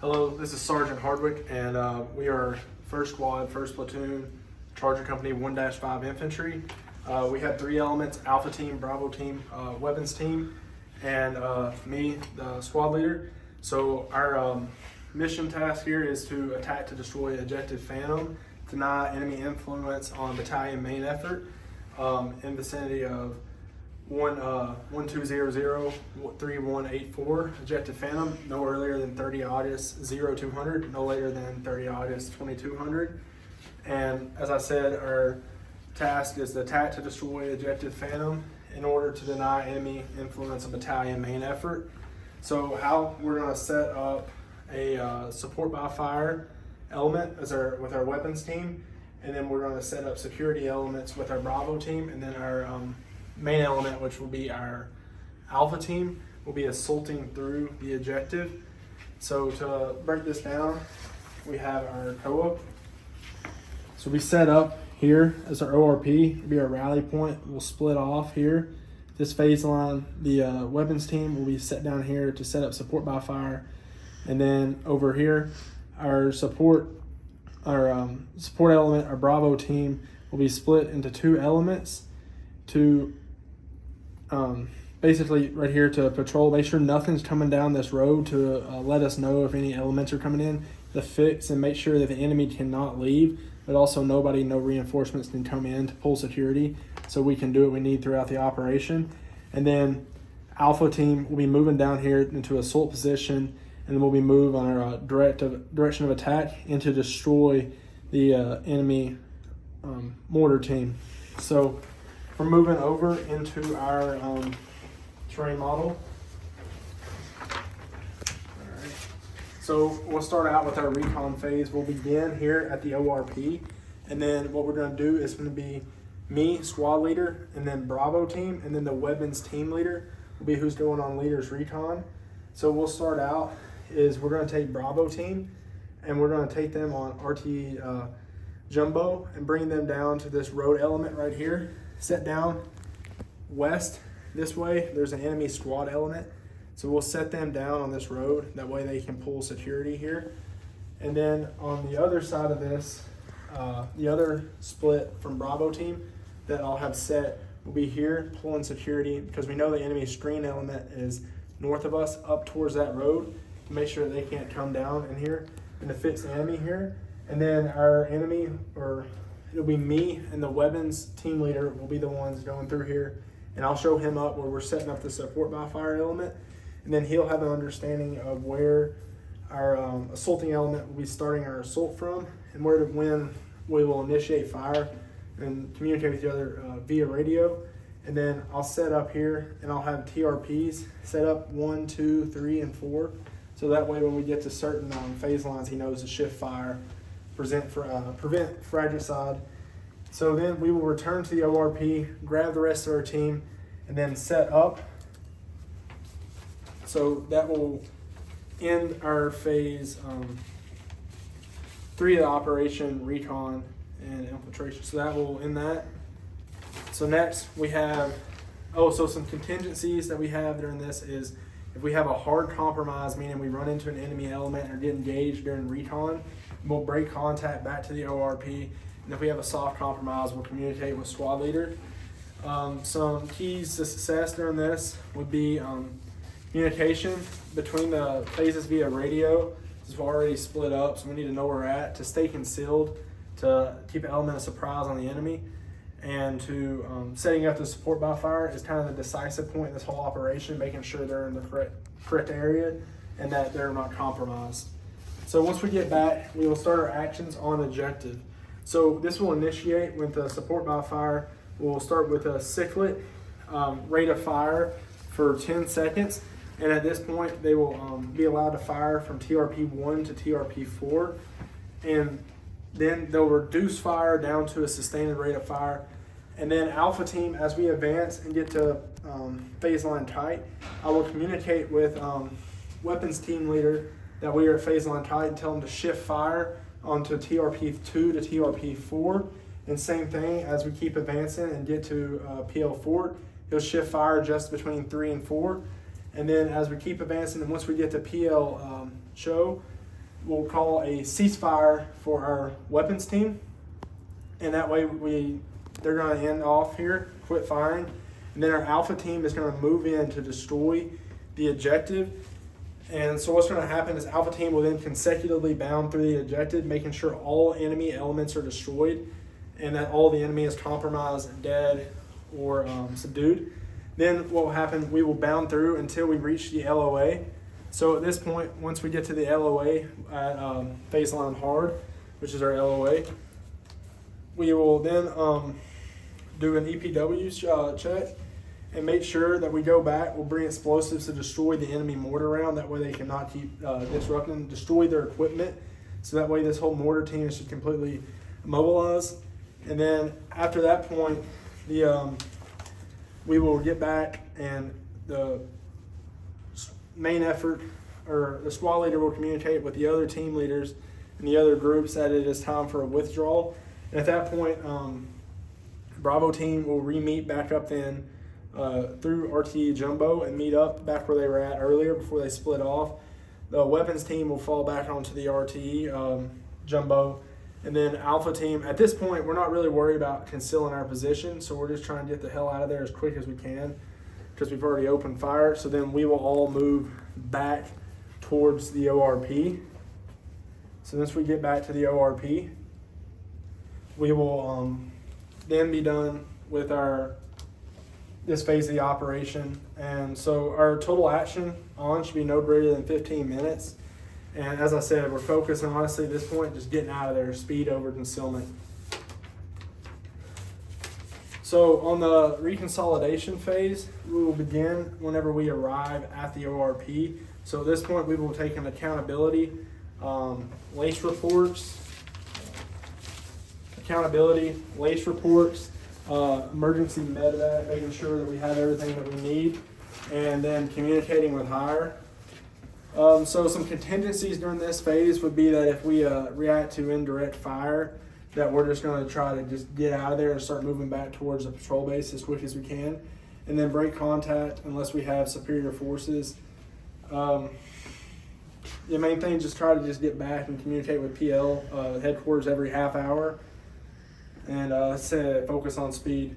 Hello, this is Sergeant Hardwick, and we are 1st Squad, 1st Platoon, Charger Company 1-5 Infantry. We have 3 elements: Alpha Team, Bravo Team, Weapons Team, and me, the squad leader. So our mission task here is to attack to destroy Objective Phantom, deny enemy influence on battalion main effort in vicinity of 1200-3184, Objective Phantom, no earlier than 30 August 0200, no later than 30 August 2200. And as I said, our task is to attack to destroy Objective Phantom in order to deny enemy influence on battalion main effort. So how we're going to set up a support by fire element with our weapons team, and then we're going to set up security elements with our Bravo team, and then our main element, which will be our Alpha team, will be assaulting through the objective. So to break this down, we have our co-op. So we set up here as our ORP, it'll be our rally point. We'll split off here. This phase line, the weapons team will be set down here to set up support by fire. And then over here, our support element, our Bravo team, will be split into 2 elements to basically right here to patrol, make sure nothing's coming down this road to let us know if any elements are coming in, to fix and make sure that the enemy cannot leave, but also no reinforcements can come in to pull security, so we can do what we need throughout the operation. And then Alpha team will be moving down here into assault position, and then we'll be moved on our direction of attack and to destroy the enemy mortar team. So we're moving over into our terrain model. Alright. So we'll start out with our recon phase. We'll begin here at the ORP, and then what we're going to do is going to be me, squad leader, and then Bravo team, and then the weapons team leader will be who's going on leader's recon. So we'll start out is we're going to take Bravo team, and we're going to take them on RT Jumbo and bring them down to this road element right here. Set down west this way, there's an enemy squad element, so we'll set them down on this road, that way they can pull security here. And then on the other side of this, the other split from Bravo team that I'll have set will be here pulling security, because we know the enemy screen element is north of us up towards that road, to make sure that they can't come down in here and to fix the enemy here. And then our enemy, or it'll be me and the weapons team leader will be the ones going through here, and I'll show him up where we're setting up the support by fire element, and then he'll have an understanding of where our assaulting element will be starting our assault from, and when we will initiate fire and communicate with each other via radio. And then I'll set up here, and I'll have TRPs set up 1, 2, 3, and 4, so that way when we get to certain phase lines, he knows to shift fire, prevent fratricide. So then we will return to the ORP, grab the rest of our team, and then set up. So that will end our phase 3 of the operation, recon and infiltration. So that will end that. So next we have, so some contingencies that we have during this is if we have a hard compromise, meaning we run into an enemy element or get engaged during recon, we'll break contact back to the ORP. And if we have a soft compromise, we'll communicate with squad leader. Some keys to success during this would be communication between the phases via radio. We've already split up, so we need to know where we're at, to stay concealed, to keep an element of surprise on the enemy, and to setting up the support by fire is kind of the decisive point in this whole operation, making sure they're in the correct area and that they're not compromised. So once we get back, we will start our actions on objective. So this will initiate with the support by fire. We'll start with a cyclic rate of fire for 10 seconds. And at this point, they will be allowed to fire from TRP 1 to TRP 4. And then they'll reduce fire down to a sustained rate of fire. And then Alpha team, as we advance and get to phase line tight, I will communicate with weapons team leader that we are at phase line tight and tell them to shift fire onto TRP 2 to TRP 4. And same thing, as we keep advancing and get to PL 4, he'll shift fire just between 3 and 4. And then as we keep advancing, and once we get to PL show, we'll call a ceasefire for our weapons team, and that way they're going to end off here, quit firing, and then our alpha team is going to move in to destroy the objective. And so what's going to happen is alpha team will then consecutively bound through the objective, making sure all enemy elements are destroyed and that all the enemy is compromised, dead, or subdued. Then what will happen, we will bound through until we reach the LOA. So at this point, once we get to the LOA at phase line hard, which is our LOA, we will then do an EPW check and make sure that we go back. We'll bring explosives to destroy the enemy mortar round. That way they cannot keep disrupting, destroy their equipment. So that way this whole mortar team is completely immobilized. And then after that point, we will get back, and the main effort, or the squad leader, will communicate with the other team leaders and the other groups that it is time for a withdrawal. And at that point, Bravo team will re-meet back up then through RTE Jumbo and meet up back where they were at earlier before they split off. The weapons team will fall back onto the RTE Jumbo. And then Alpha team, at this point, we're not really worried about concealing our position, so we're just trying to get the hell out of there as quick as we can because we've already opened fire. So then we will all move back towards the ORP. So once we get back to the ORP, we will then be done with this phase of the operation. And so our total action on should be no greater than 15 minutes. And as I said, we're focusing, honestly, at this point, just getting out of there, speed over concealment. So on the reconsolidation phase, we will begin whenever we arrive at the ORP. So at this point, we will take an accountability, lace reports, emergency medevac, making sure that we have everything that we need, and then communicating with higher. So some contingencies during this phase would be that if we react to indirect fire, that we're just going to try to just get out of there and start moving back towards the patrol base as quick as we can, and then break contact unless we have superior forces. The main thing is just try to just get back and communicate with PL headquarters every half hour, and focus on speed.